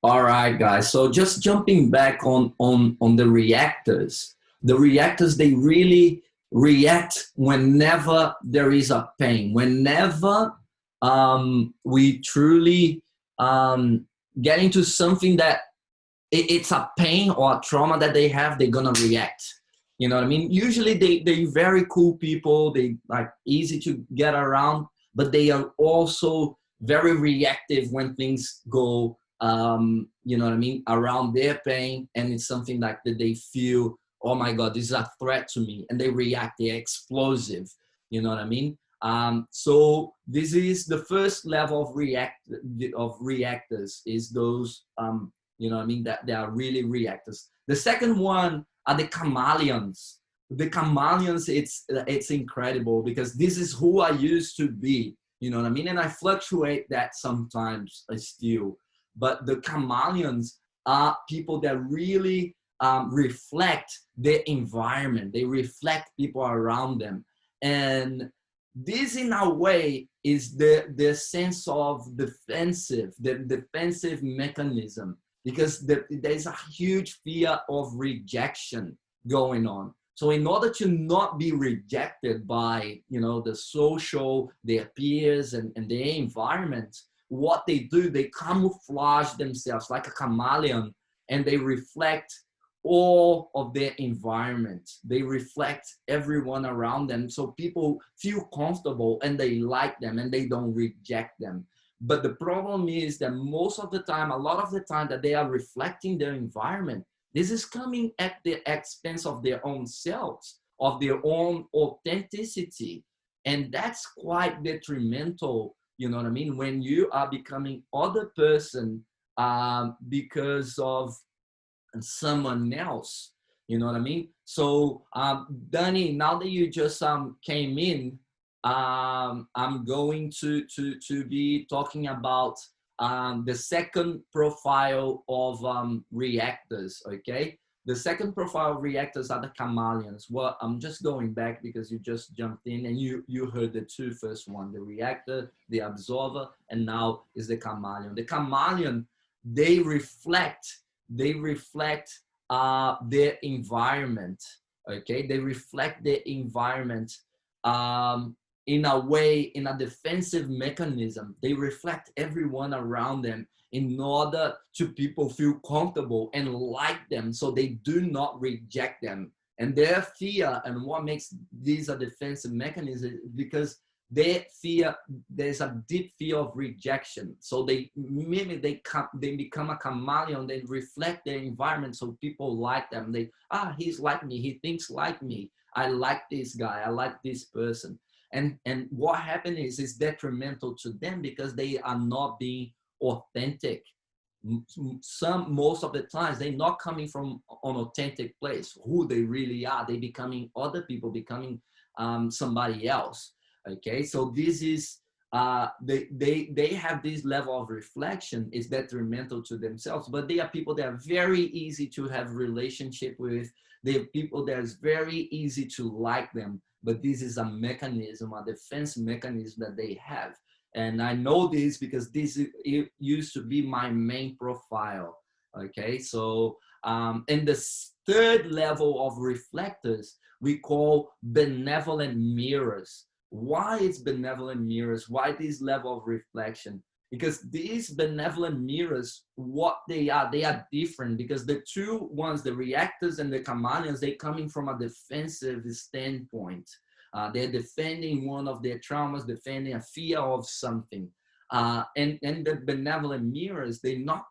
All right, guys. So just jumping back on the reactors. The reactors, they really react whenever there is a pain. Whenever we truly get into something that it's a pain or a trauma that they have, they're gonna react. You know what I mean? Usually they very cool people. They like easy to get around, but they are also very reactive when things go you know what I mean, around their pain, and it's something like that they feel, oh my god, this is a threat to me, and they react. They're explosive. You know what I mean? So this is the first level of reactors, is those you know what I mean, that they are really reactors. The second one are the chameleons. The chameleons, it's incredible because this is who I used to be. You know what I mean? And I fluctuate that sometimes still. But the chameleons are people that really reflect their environment. They reflect people around them. And this, in a way, is the sense of the defensive mechanism, because there's a huge fear of rejection going on. So in order to not be rejected by, you know, the social, their peers and their environment, what they do, they camouflage themselves like a chameleon, and they reflect all of their environment. They reflect everyone around them. So people feel comfortable and they like them and they don't reject them. But the problem is that most of the time, a lot of the time, that they are reflecting their environment, this is coming at the expense of their own selves, of their own authenticity. And that's quite detrimental, you know what I mean, when you are becoming other person because of someone else. You know what I mean? So, Danny, now that you just came in, I'm going to be talking about the second profile of reactors. Okay, the second profile of reactors are the chameleons. Well, I'm just going back because you just jumped in and you heard the two first one: the reactor, the absorber, and now is the chameleon. The chameleon, they reflect their environment. Okay, they reflect their environment in a way, in a defensive mechanism. They reflect everyone around them in order to people feel comfortable and like them, so they do not reject them. And their fear, and what makes these a defensive mechanism, because they fear, there's a deep fear of rejection. So they mimic, they become a chameleon. They reflect their environment, so people like them. He's like me, he thinks like me, I like this guy, I like this person. And what happened is it's detrimental to them because they are not being authentic. Most of the times they're not coming from an authentic place, who they really are. They becoming other people, becoming somebody else. Okay, so this is they have this level of reflection is detrimental to themselves, but they are people that are very easy to have relationship with. They are people that is very easy to like them, but this is a mechanism, a defense mechanism that they have. And I know this because it used to be my main profile. Okay, so and the third level of reflectors we call benevolent mirrors. Why it's benevolent mirrors? Why this level of reflection? Because these benevolent mirrors, what they are different, because the two ones, the reactors and the chameleons, they coming from a defensive standpoint. They're defending one of their traumas, defending a fear of something. And the benevolent mirrors, they're not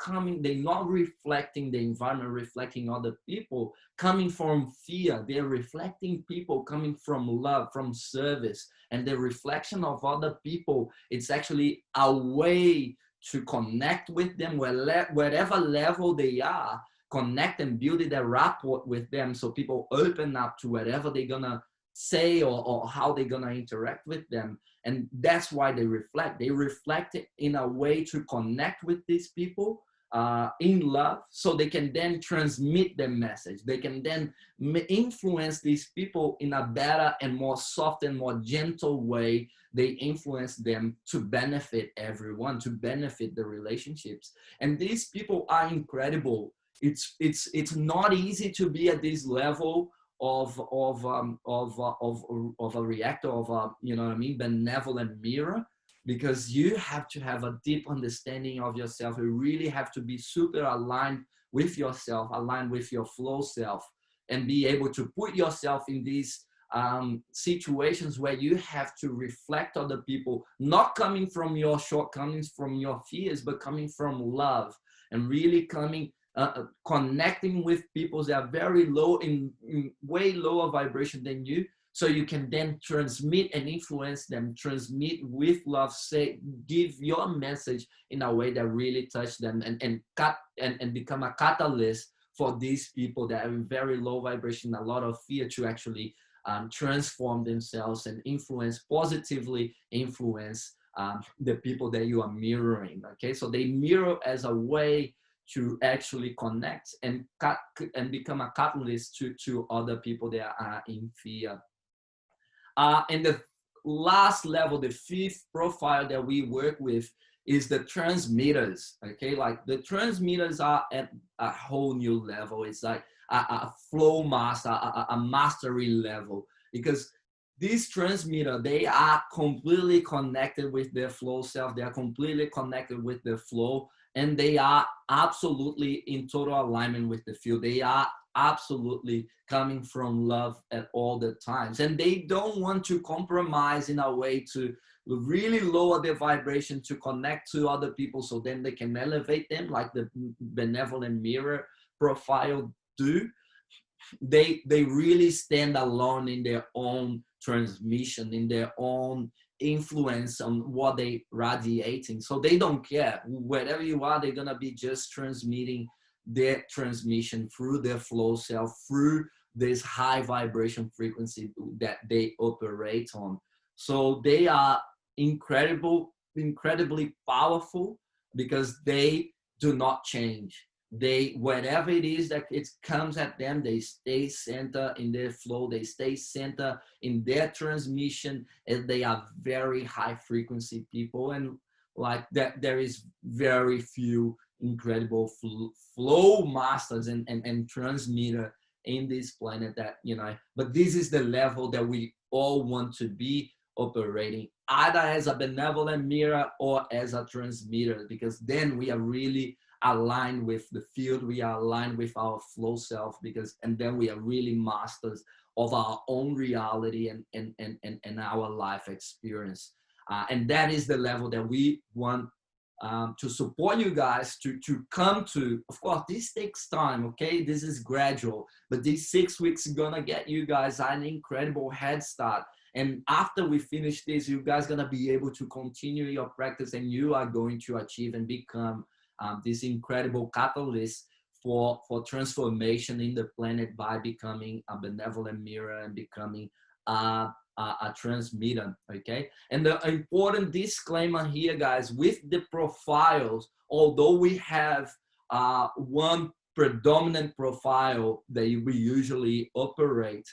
reflecting the environment, reflecting other people, coming from fear. They're reflecting people coming from love, from service. And the reflection of other people, it's actually a way to connect with them wherever level they are, connect and build that rapport with them, so people open up to whatever they're gonna say, or how they're gonna interact with them. And that's why they reflect. They reflect it in a way to connect with these people, in love, so they can then transmit their message. They can then influence these people in a better and more soft and more gentle way. They influence them to benefit everyone, to benefit the relationships. And these people are incredible. It's not easy to be at this level of a reactor, of a, you know what I mean, benevolent mirror, because you have to have a deep understanding of yourself. You really have to be super aligned with yourself, aligned with your flow self, and be able to put yourself in these situations where you have to reflect other people, not coming from your shortcomings, from your fears, but coming from love, and really coming connecting with people that are very low, in way lower vibration than you, so you can then transmit and influence them, transmit with love, say, give your message in a way that really touch them, and become a catalyst for these people that are in very low vibration, a lot of fear, to actually transform themselves and influence, positively influence the people that you are mirroring. Okay, so they mirror as a way to actually connect and become a catalyst to other people that are in fear. And the last level, the fifth profile that we work with, is the transmitters. Okay, like the transmitters are at a whole new level. It's like a flow master, a mastery level, because these transmitter, they are completely connected with their flow self. They are completely connected with the flow, and they are absolutely in total alignment with the field. They are absolutely coming from love at all the times, and they don't want to compromise in a way to really lower their vibration to connect to other people, so then they can elevate them, like the benevolent mirror profile do. They really stand alone in their own transmission, in their own influence on what they radiating. So they don't care wherever you are. They're gonna be just transmitting their transmission through their flow self, through this high vibration frequency that they operate on. So they are incredibly powerful, because they do not change. They, whatever it is that it comes at them, they stay center in their flow, they stay center in their transmission, and they are very high frequency people. And like that, there is very few incredible flow masters and transmitter in this planet, that, you know, but this is the level that we all want to be operating, either as a benevolent mirror or as a transmitter, because then we are really aligned with the field, we are aligned with our flow self, because, and then we are really masters of our own reality and our life experience. And that is the level that we want to support you guys to come to. Of course, this takes time, okay? This is gradual, but these 6 weeks are gonna get you guys an incredible head start. And after we finish this, you guys gonna be able to continue your practice, and you are going to achieve and become this incredible catalyst for transformation in the planet, by becoming a benevolent mirror and becoming a transmitter. Okay, and the important disclaimer here, guys, with the profiles, although we have one predominant profile that we usually operate,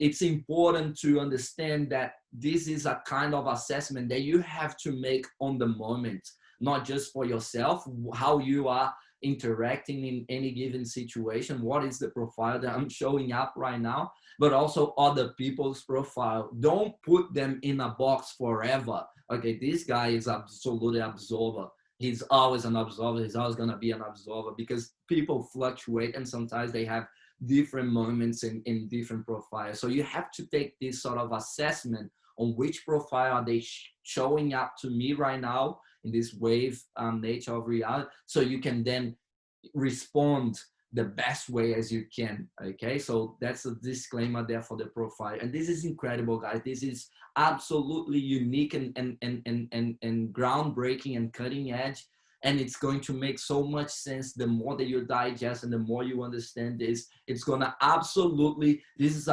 it's important to understand that this is a kind of assessment that you have to make on the moment, not just for yourself, how you are interacting in any given situation, what is the profile that I'm showing up right now, but also other people's profile. Don't put them in a box forever. Okay, this guy is absolutely absorber. He's always an absorber. He's always gonna be an absorber, because people fluctuate, and sometimes they have different moments in different profiles. So you have to take this sort of assessment on which profile are they showing up to me right now in this wave nature of reality, so you can then respond the best way as you can. Okay, so that's a disclaimer there for the profile. And this is incredible, guys. This is absolutely unique and groundbreaking and cutting edge, and it's going to make so much sense the more that you digest and the more you understand this. It's gonna absolutely, this is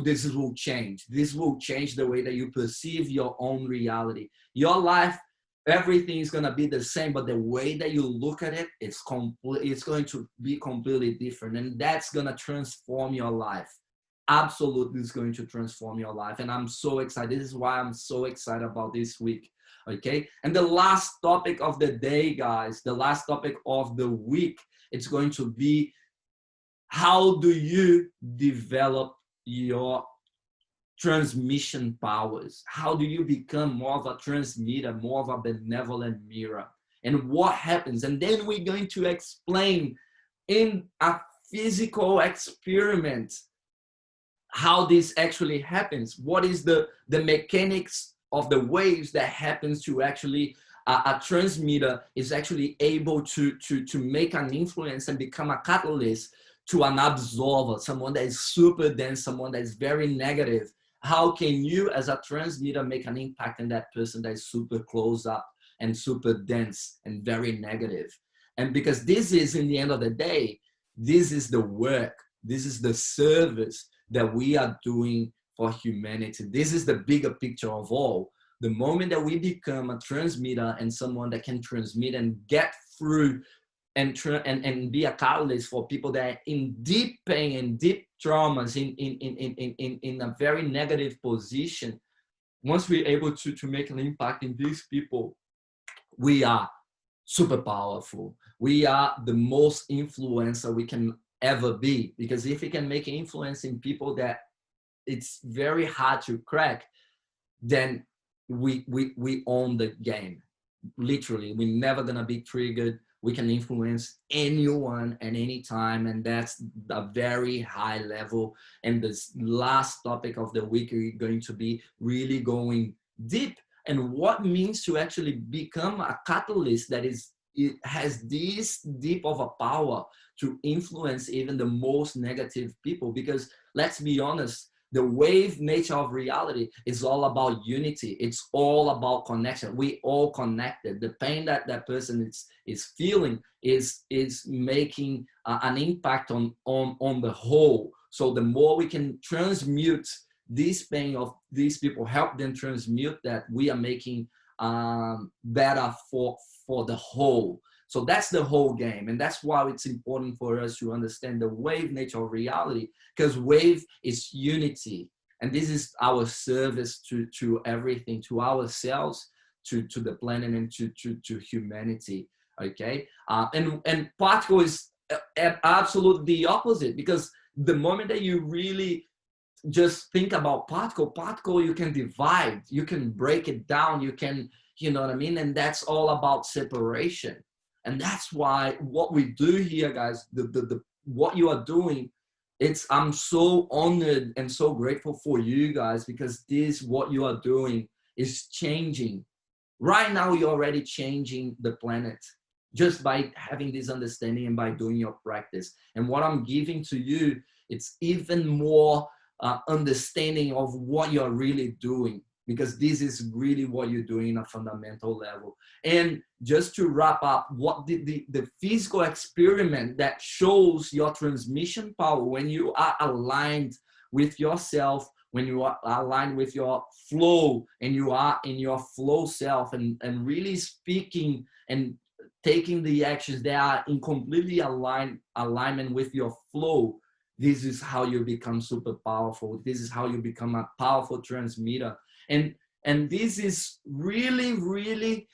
this will change. This will change the way that you perceive your own reality. Your life everything is going to be the same, but the way that you look at it, it's going to be completely different, and that's going to transform your life. Absolutely, it's going to transform your life, and I'm so excited. This is why I'm so excited about this week. Okay, and the last topic of the day, guys, the last topic of the week, it's going to be, how do you develop your transmission powers? How do you become more of a transmitter, more of a benevolent mirror? And what happens? And then we're going to explain in a physical experiment how this actually happens. What is the mechanics of the waves that happens to actually a transmitter is actually able to make an influence and become a catalyst to an absorber, someone that is super dense, someone that is very negative. How can you as a transmitter make an impact in that person that is super close up and super dense and very negative? And because this is, in the end of the day, this is the work, this is the service that we are doing for humanity. This is the bigger picture of all. The moment that we become a transmitter and someone that can transmit and get through and be a catalyst for people that are in deep pain and deep traumas, in a very negative position, once we're able to make an impact in these people, we are super powerful. We are the most influencer we can ever be, because if we can make an influence in people that it's very hard to crack, then we own the game. Literally, we're never gonna be triggered. We can influence anyone at any time, and that's a very high level. And this last topic of the week, we're going to be really going deep and what means to actually become a catalyst that it has this deep of a power to influence even the most negative people. Because let's be honest, the wave nature of reality is all about unity. It's all about connection. We all connected. The pain that that person is feeling is making an impact on the whole. So the more we can transmute this pain of these people, help them transmute that, we are making better for the whole. So that's the whole game. And that's why it's important for us to understand the wave nature of reality, because wave is unity. And this is our service to everything, to ourselves, to the planet, and to humanity. Okay. And particle is absolutely the opposite, because the moment that you really just think about particle, you can divide, you can break it down, you can, you know what I mean? And that's all about separation. And that's why what we do here, guys, the what you are doing, I'm so honored and so grateful for you guys, because this, what you are doing is changing. Right now, you're already changing the planet just by having this understanding and by doing your practice. And what I'm giving to you, it's even more understanding of what you're really doing, because this is really what you're doing in a fundamental level. And just to wrap up, what the physical experiment that shows your transmission power when you are aligned with yourself, when you are aligned with your flow, and you are in your flow self, and really speaking and taking the actions that are in completely alignment with your flow. This is how you become super powerful. This is how you become a powerful transmitter. And this is really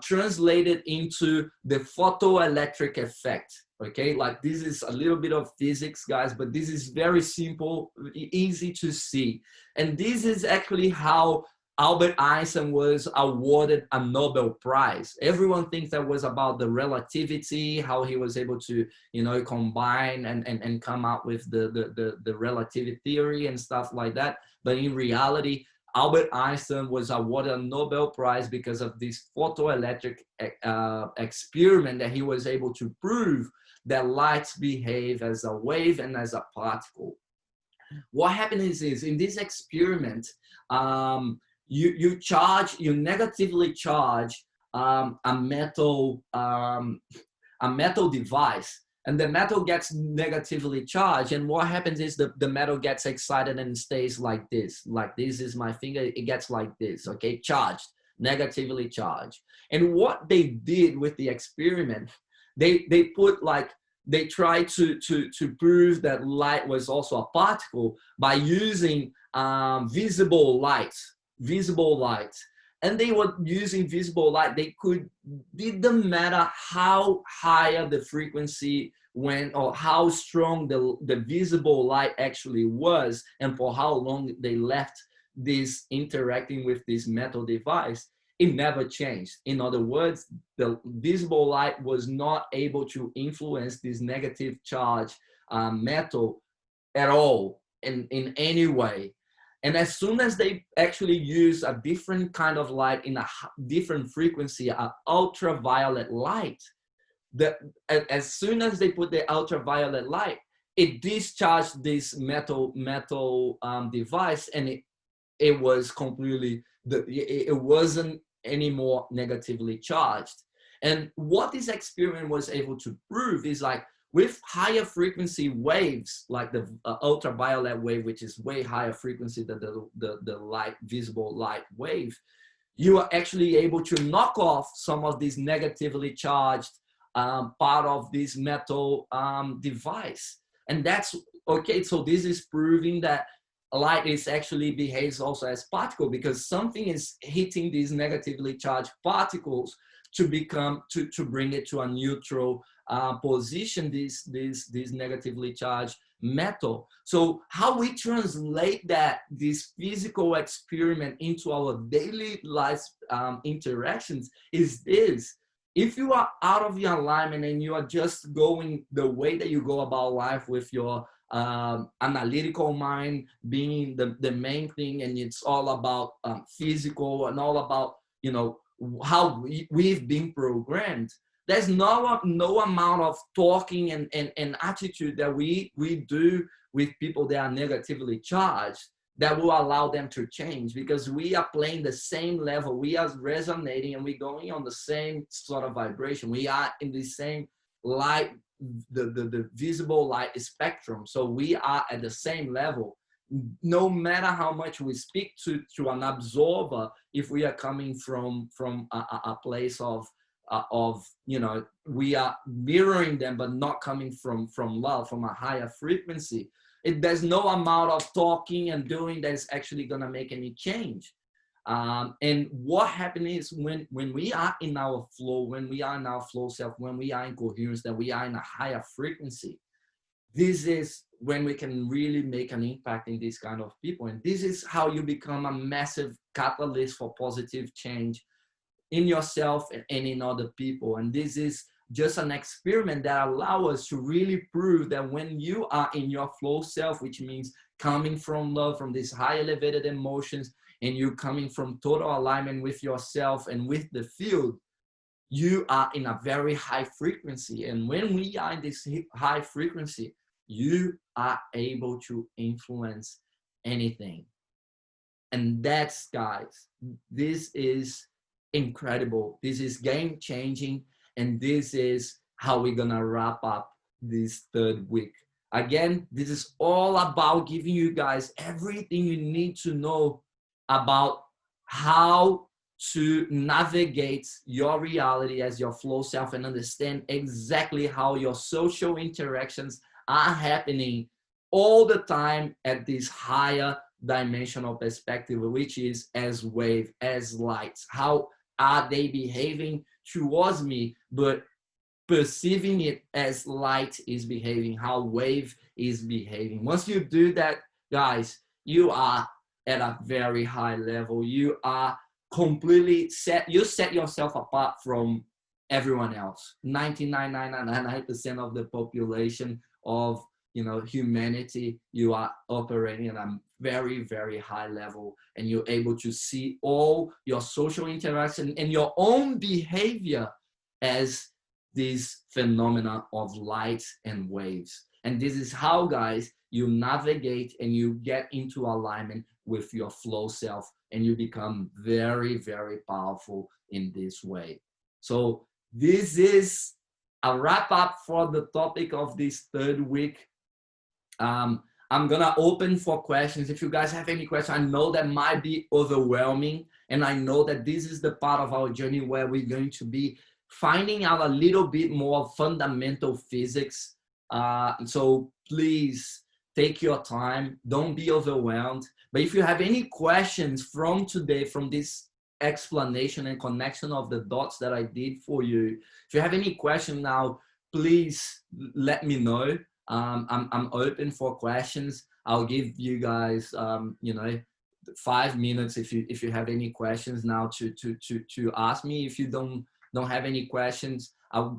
translated into the photoelectric effect. Okay, like this is a little bit of physics, guys, but this is very simple, easy to see. And this is actually how Albert Einstein was awarded a Nobel Prize. Everyone thinks that was about the relativity, how he was able to, you know, combine and come out with the relativity theory and stuff like that. But in reality, Albert Einstein was awarded a Nobel Prize because of this photoelectric experiment that he was able to prove that lights behave as a wave and as a particle. What happens is in this experiment, you negatively charge a metal device, and the metal gets negatively charged. And what happens is the metal gets excited and stays like this is my finger. It gets like this, okay, charged. negatively charged. And what they did with the experiment, they put like, they tried to prove that light was also a particle by using visible light. And they were using visible light. They could, didn't matter how higher the frequency went or how strong the visible light actually was, and for how long they left this interacting with this metal device, it never changed. In other words, the visible light was not able to influence this negative charge metal at all in any way. And as soon as they actually use a different kind of light in a different frequency, ultraviolet light, as soon as they put the ultraviolet light, it discharged this metal device, and it was completely, it wasn't anymore negatively charged. And what this experiment was able to prove is like, with higher frequency waves, like the ultraviolet wave, which is way higher frequency than the light, visible light wave, you are actually able to knock off some of these negatively charged part of this metal device. And that's okay. So this is proving that light is actually behaves also as particle, because something is hitting these negatively charged particles to bring it to a neutral position, this negatively charged metal. So how we translate this physical experiment into our daily life interactions is this: if you are out of your alignment and you are just going the way that you go about life with your analytical mind being the main thing, and it's all about physical and all about, you know, how we've been programmed, there's no amount of talking and attitude that we do with people that are negatively charged that will allow them to change, because we are playing the same level, we are resonating, and we're going on the same sort of vibration. We are in the same light, the visible light spectrum. So we are at the same level. No matter how much we speak to an absorber, if we are coming from a place of you know, we are mirroring them, but not coming from love, from a higher frequency, there's no amount of talking and doing that is actually going to make any change. And what happens is when we are in our flow, when we are in our flow self, when we are in coherence, that we are in a higher frequency, this is when we can really make an impact in these kind of people. And this is how you become a massive catalyst for positive change in yourself and in other people. And this is just an experiment that allows us to really prove that when you are in your flow self, which means coming from love, from these high elevated emotions, and you coming from total alignment with yourself and with the field, you are in a very high frequency. And when we are in this high frequency, you are able to influence anything. And that's, guys, this is incredible. This is game changing. And this is how we're gonna wrap up this third week. Again, this is all about giving you guys everything you need to know about how to navigate your reality as your flow self and understand exactly how your social interactions are happening all the time at this higher dimensional perspective, which is as wave, as lights. How are they behaving towards me, but perceiving it as light is behaving, how wave is behaving. Once you do that, guys, you are at a very high level. You are completely set. You set yourself apart from everyone else. 99.999% of the population of, you know, humanity, you are operating at a very, very high level, and you're able to see all your social interaction and your own behavior as these phenomena of light and waves. And this is how, guys, you navigate and you get into alignment with your flow self, and you become very, very powerful in this way. So this is a wrap up for the topic of this third week. I'm gonna open for questions. If you guys have any questions, I know that might be overwhelming, and I know that this is the part of our journey where we're going to be finding out a little bit more fundamental physics. So please take your time. Don't be overwhelmed. But if you have any questions from today, from this explanation and connection of the dots that I did for you, if you have any question now, please let me know. I'm open for questions. I'll give you guys, 5 minutes if you have any questions now to ask me. If you don't have any questions, I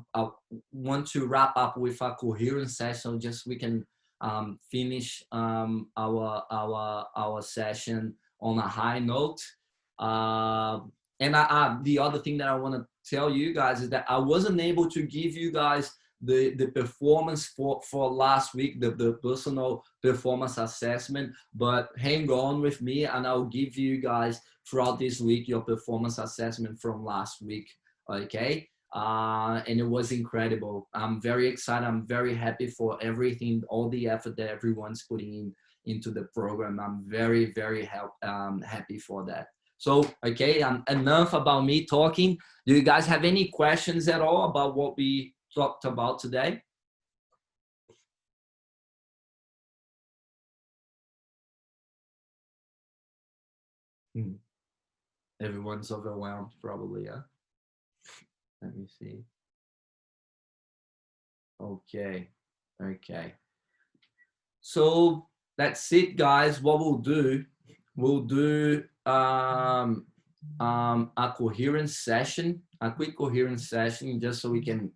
want to wrap up with a coherent session, just we can finish our session on a high note. And the other thing that I want to tell you guys is that I wasn't able to give you guys the performance for last week, the personal performance assessment, but hang on with me and I'll give you guys throughout this week your performance assessment from last week. Okay. And it was incredible. I'm very excited. I'm very happy for everything, all the effort that everyone's putting into the program. I'm very, very happy for that. So, okay, enough about me talking. Do you guys have any questions at all about what we talked about today? Everyone's overwhelmed probably, yeah? Let me see. Okay. So that's it, guys. What we'll do a coherence session, a quick coherence session, just so we can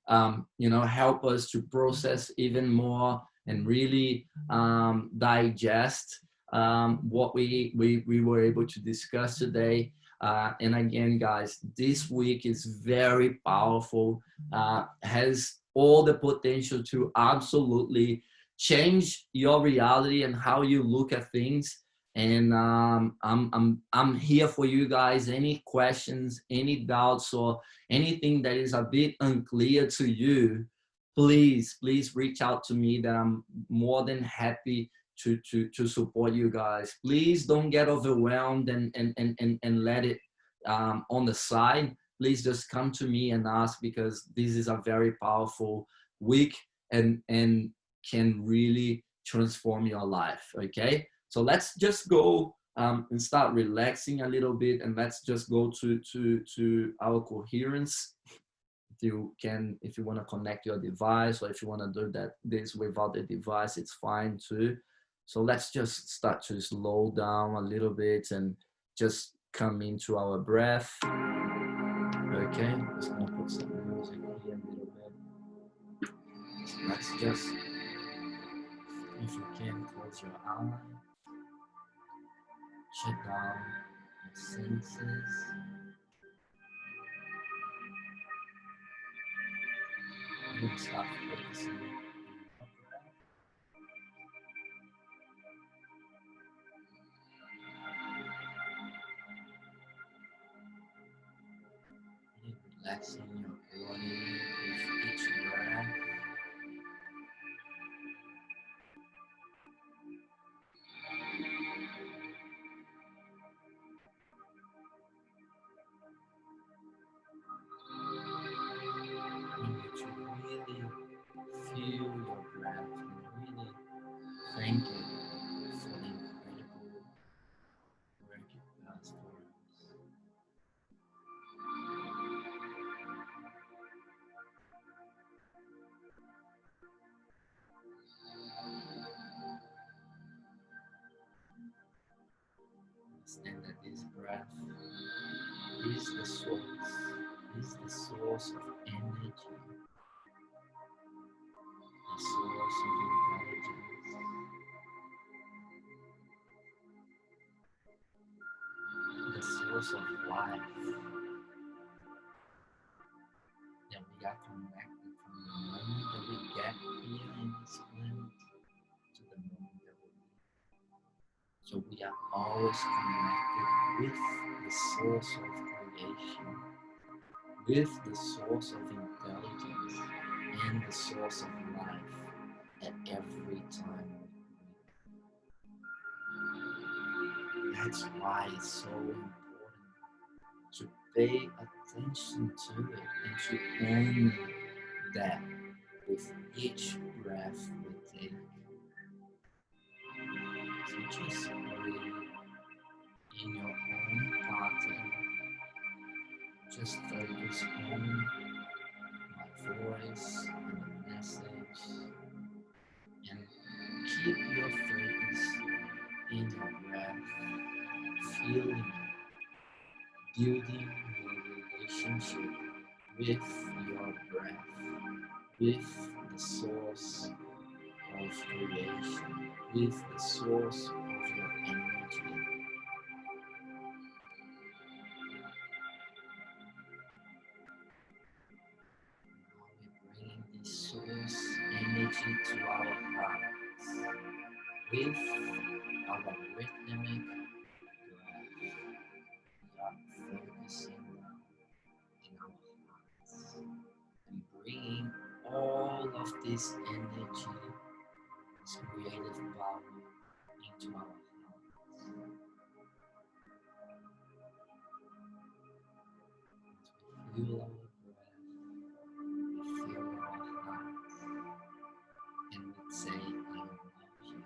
help us to process even more and really digest what we were able to discuss today. And again, guys, this week is very powerful, has all the potential to absolutely change your reality and how you look at things. And I'm here for you guys. Any questions, any doubts, or anything that is a bit unclear to you, please reach out to me, that I'm more than happy to support you guys. Please don't get overwhelmed and let it on the side. Please just come to me and ask, because this is a very powerful week and can really transform your life. Okay, so let's just go and start relaxing a little bit, and let's just go to our coherence. If you want to connect your device, or if you want to do this without the device, it's fine too. So let's just start to slow down a little bit and just come into our breath. Okay, just gonna put some music here a little bit. So let's just, if you can, close your eye, shut down your senses, and start focusing. Relaxing your body with each breath. You need to really feel your breath and really thank it for the incredible work it does for us. Understand that this breath is the source of energy, the source of intelligence, the source of life, that we are connected from the moment that we get here in this planet to the moment that we leave. So we are always connected with the source of creation, with the source of intelligence, and the source of life. at every time of breath. That's why it's so important to pay attention to it and to own that with each breath we take. So just breathe in your own pattern. Just focus on my voice and the message, and keep your focus in your breath, feeling it, building your relationship with your breath, with the source of creation, with the source of your energy. Now we bring the source energy to our hearts with our rhythmic breath. We are focusing in our hearts and bringing all of this energy, this creative power into our hearts. As we feel our breath, we feel our hearts, and we say, I love you.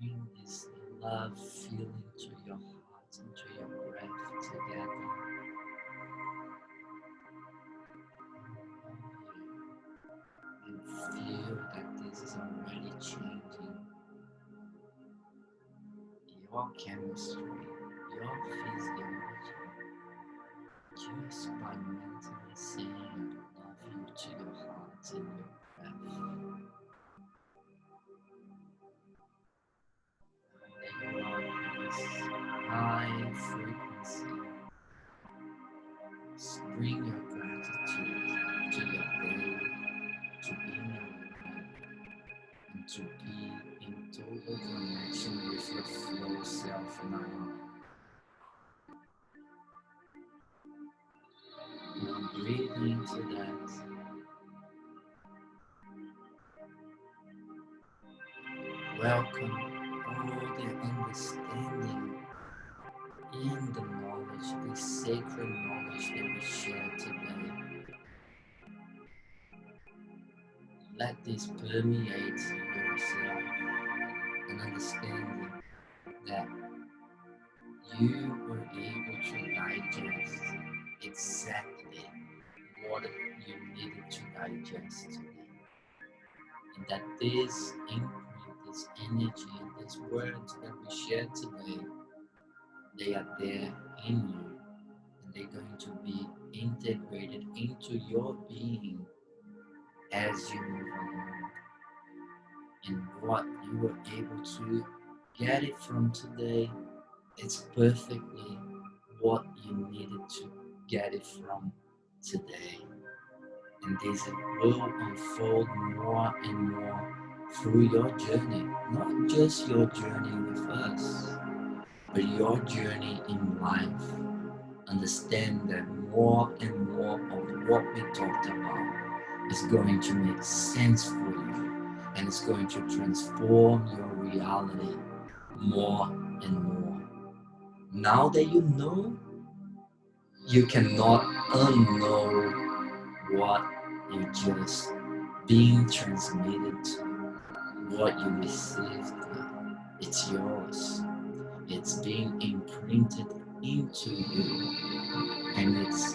Bring this love feeling to your heart and to your breath together. And feel that this is already changing your chemistry, your physiology, just by mentally saying I love you to your heart and your breath. And you are in this high frequency. Bring your gratitude to your day, to be in your moment, and to be in total connection with your flow self now. Now breathe into that. Welcome all the understanding in the knowledge, the sacred knowledge that we share today. Let this permeate yourself, and understanding that you were able to digest exactly what you needed to digest today. And that this imprint, this energy, and these words that we share today, they are there in you, and they're going to be integrated into your being as you move along. And what you were able to get it from today, it's perfectly what you needed to get it from today. And this will unfold more and more through your journey, not just your journey with us, but your journey in life. Understand that more and more of what we talked about is going to make sense for you, and it's going to transform your reality more and more. Now that you know, you cannot unknow what you just being transmitted to, what you received. It's yours. It's being imprinted into you, and it's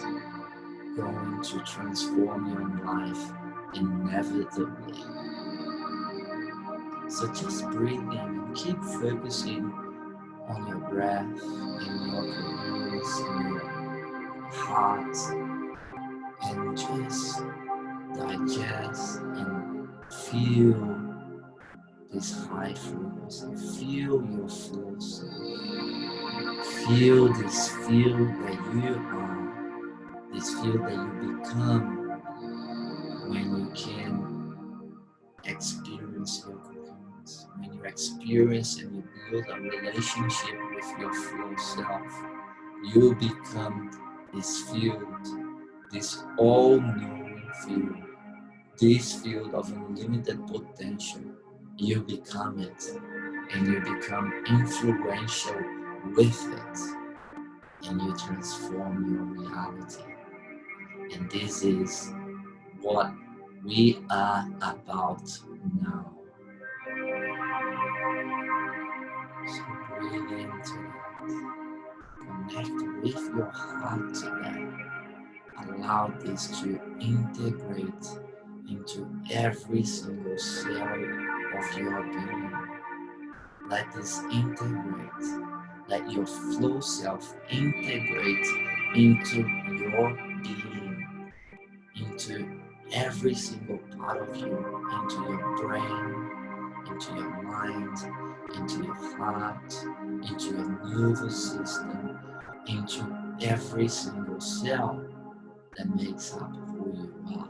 going to transform your life inevitably. So just breathe in and keep focusing on your breath, in your careers, in your heart, and just digest and feel this high frequency. Feel your flow self. Feel this feel that you are, this feel that you become when you can experience your coherence, when you experience and you build a relationship with your flow self. You become this field, this all-knowing field, this field of unlimited potential. You become it, and you become influential with it, and you transform your reality. And this is what we are about now. So breathe into that. Connect with your heart to that. Allow this to integrate into every single cell of your being. Let this integrate. Let your flow self integrate into your being, into every single part of you, into your brain, into your mind, into your heart, into your nervous system, into every single cell that makes up who you are,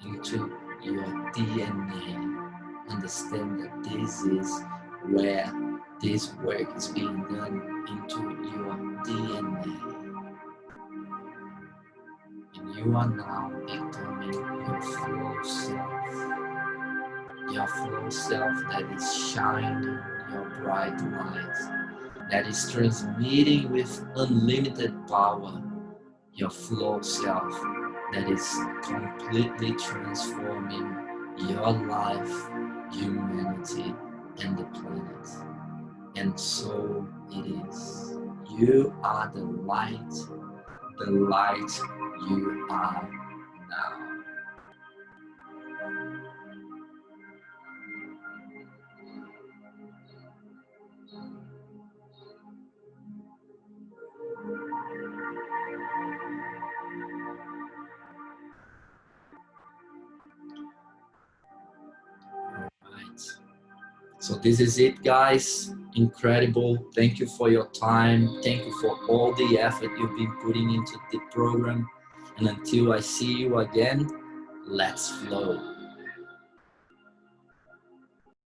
into your DNA. Understand that this is where this work is being done, into your DNA. And you are now becoming your flow self. Your flow self that is shining your bright light, that is transmitting with unlimited power. Your flow self that is completely transforming your life, humanity, and the planet. And so it is. You are the light you are now. Right. So this is it, guys. Incredible. Thank you for your time. Thank you for all the effort you've been putting into the program. And until I see you again, let's flow.